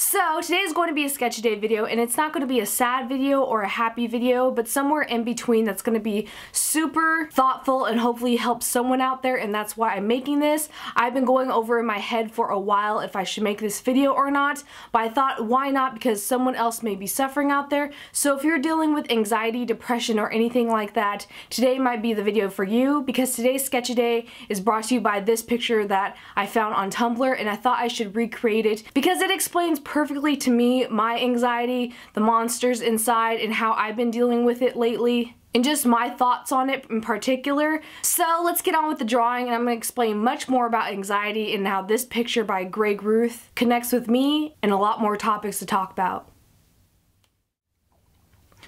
So today is going to be a sketch day video, and it's not going to be a sad video or a happy video, but somewhere in between that's going to be super thoughtful and hopefully help someone out there, and that's why I'm making this. I've been going over in my head for a while if I should make this video or not, but I thought why not, because someone else may be suffering out there. So if you're dealing with anxiety, depression, or anything like that, today might be the video for you, because today's sketch day is brought to you by this picture that I found on Tumblr, and I thought I should recreate it because it explains perfectly to me my anxiety, the monsters inside, and how I've been dealing with it lately, and just my thoughts on it in particular. So let's get on with the drawing, and I'm going to explain much more about anxiety and how this picture by Greg Ruth connects with me and a lot more topics to talk about.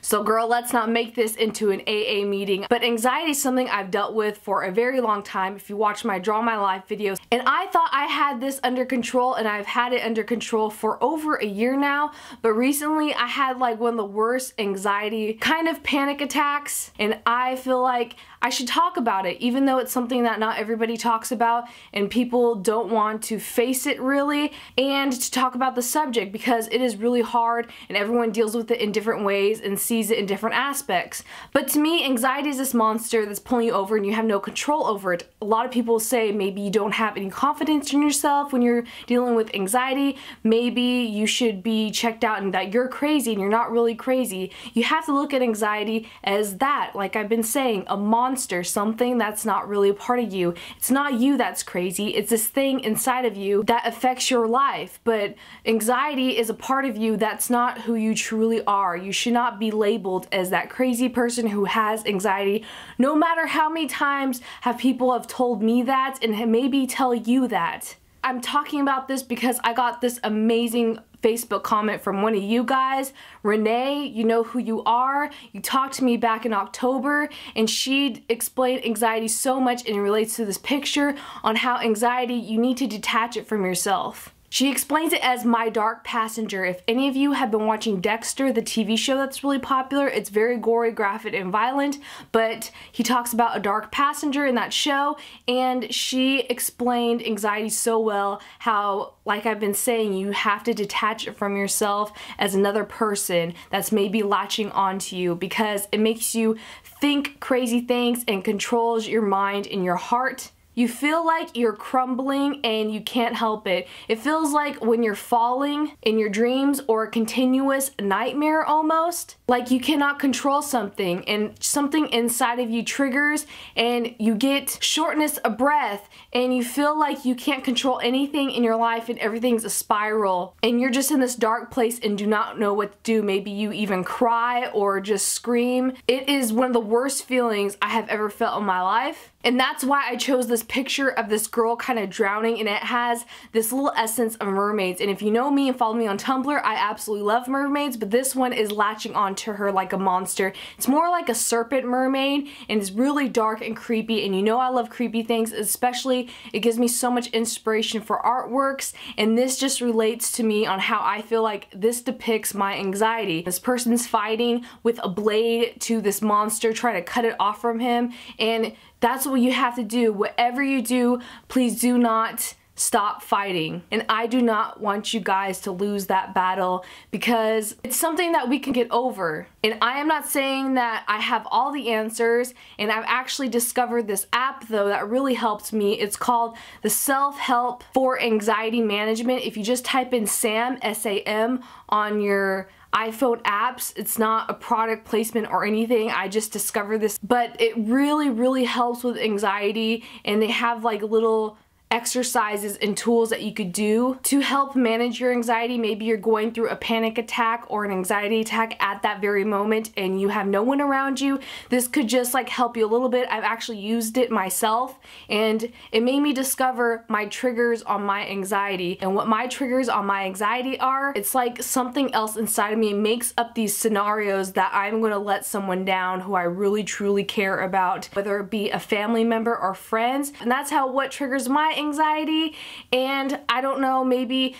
So girl, let's not make this into an AA meeting, but anxiety is something I've dealt with for a very long time if you watch my Draw My Life videos, and I thought I had this under control, and I've had it under control for over a year now, but recently I had like one of the worst anxiety kind of panic attacks, and I feel like I should talk about it, even though it's something that not everybody talks about and people don't want to face it really, and to talk about the subject because it is really hard and everyone deals with it in different ways and sees it in different aspects. But to me, anxiety is this monster that's pulling you over and you have no control over it. A lot of people say maybe you don't have any confidence in yourself when you're dealing with anxiety. Maybe you should be checked out and that you're crazy, and you're not really crazy. You have to look at anxiety as that, like I've been saying, a monster, something that's not really a part of you. It's not you that's crazy, it's this thing inside of you that affects your life. But anxiety is a part of you that's not who you truly are. You should not be labeled as that crazy person who has anxiety, no matter how many times people have told me that and maybe tell you that. I'm talking about this because I got this amazing Facebook comment from one of you guys. Renee, you know who you are. You talked to me back in October, and she explained anxiety so much, and it relates to this picture on how anxiety, you need to detach it from yourself. She explains it as my dark passenger. If any of you have been watching Dexter, the TV show that's really popular, it's very gory, graphic, and violent, but he talks about a dark passenger in that show, and she explained anxiety so well, how, like I've been saying, you have to detach it from yourself as another person that's maybe latching onto you, because it makes you think crazy things and controls your mind and your heart. You feel like you're crumbling and you can't help it. It feels like when you're falling in your dreams, or a continuous nightmare almost. Like you cannot control something, and something inside of you triggers and you get shortness of breath, and you feel like you can't control anything in your life and everything's a spiral, and you're just in this dark place and do not know what to do. Maybe you even cry or just scream. It is one of the worst feelings I have ever felt in my life. And that's why I chose this picture of this girl kind of drowning, and it has this little essence of mermaids. And if you know me and follow me on Tumblr, I absolutely love mermaids, but this one is latching onto her like a monster. It's more like a serpent mermaid, and it's really dark and creepy, and you know I love creepy things, especially it gives me so much inspiration for artworks, and this just relates to me on how I feel like this depicts my anxiety. This person's fighting with a blade to this monster, trying to cut it off from him, and that's what you have to do. Whatever you do, please do not stop fighting. And I do not want you guys to lose that battle, because it's something that we can get over. And I am not saying that I have all the answers, and I've actually discovered this app though that really helped me. It's called the Self-Help for Anxiety Management. If you just type in SAM, S-A-M, on your iPhone apps, it's not a product placement or anything, I just discovered this, but it really helps with anxiety, and they have like little exercises and tools that you could do to help manage your anxiety. Maybe you're going through a panic attack or an anxiety attack at that very moment and you have no one around you. This could just like help you a little bit. I've actually used it myself, and it made me discover my triggers on my anxiety. And what my triggers on my anxiety are, it's like something else inside of me makes up these scenarios that I'm going to let someone down who I really truly care about, whether it be a family member or friends. And that's what triggers my anxiety. And I don't know, maybe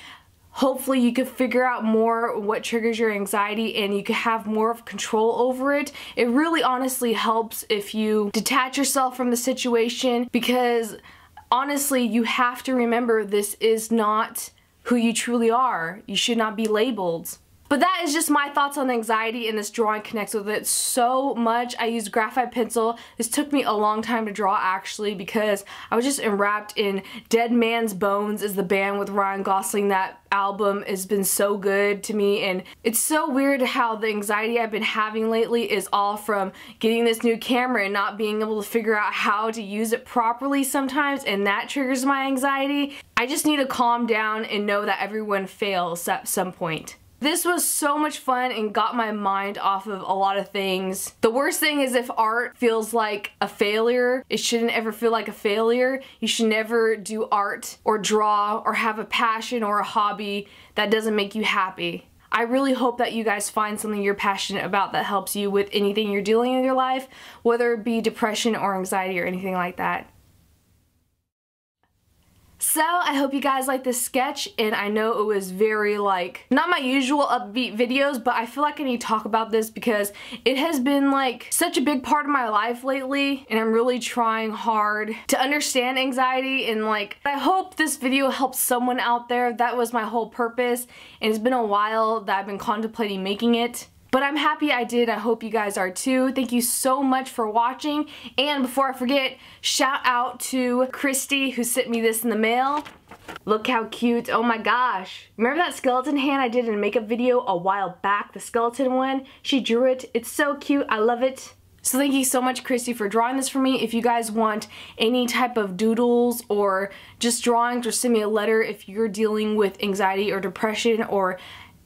hopefully you could figure out more what triggers your anxiety and you can have more of control over it. It really honestly helps if you detach yourself from the situation, because honestly you have to remember this is not who you truly are. You should not be labeled. But that is just my thoughts on anxiety, and this drawing connects with it so much. I used graphite pencil. This took me a long time to draw actually because I was just enwrapped in Dead Man's Bones is the band with Ryan Gosling. That album has been so good to me, and it's so weird how the anxiety I've been having lately is all from getting this new camera and not being able to figure out how to use it properly sometimes, and that triggers my anxiety. I just need to calm down and know that everyone fails at some point. This was so much fun and got my mind off of a lot of things. The worst thing is if art feels like a failure. It shouldn't ever feel like a failure. You should never do art or draw or have a passion or a hobby that doesn't make you happy. I really hope that you guys find something you're passionate about that helps you with anything you're dealing in your life, whether it be depression or anxiety or anything like that. So I hope you guys like this sketch, and I know it was very like, not my usual upbeat videos, but I feel like I need to talk about this because it has been like such a big part of my life lately, and I'm really trying hard to understand anxiety, and like, I hope this video helps someone out there. That was my whole purpose, and it's been a while that I've been contemplating making it. But I'm happy I did. I hope you guys are too. Thank you so much for watching. And before I forget, shout out to Christy who sent me this in the mail. Look how cute. Oh my gosh. Remember that skeleton hand I did in a makeup video a while back? The skeleton one? She drew it. It's so cute. I love it. So thank you so much, Christy, for drawing this for me. If you guys want any type of doodles or just drawings, or send me a letter if you're dealing with anxiety or depression or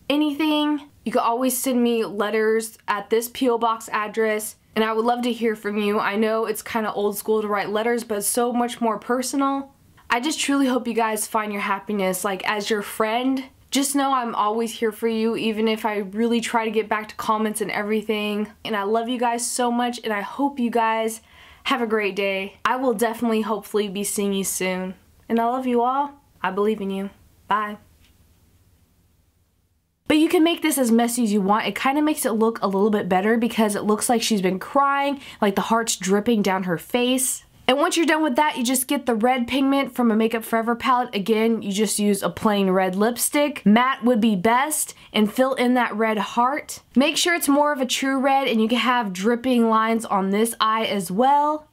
anything, you can always send me letters at this P.O. Box address, and I would love to hear from you. I know it's kind of old school to write letters, but it's so much more personal. I just truly hope you guys find your happiness. Like, as your friend, just know I'm always here for you, even if I really try to get back to comments and everything. And I love you guys so much, and I hope you guys have a great day. I will definitely, hopefully, be seeing you soon. And I love you all. I believe in you. Bye. But you can make this as messy as you want. It kind of makes it look a little bit better because it looks like she's been crying, like the heart's dripping down her face. And once you're done with that, you just get the red pigment from a Makeup Forever palette. Again, you just use a plain red lipstick. Matte would be best, and fill in that red heart. Make sure it's more of a true red, and you can have dripping lines on this eye as well.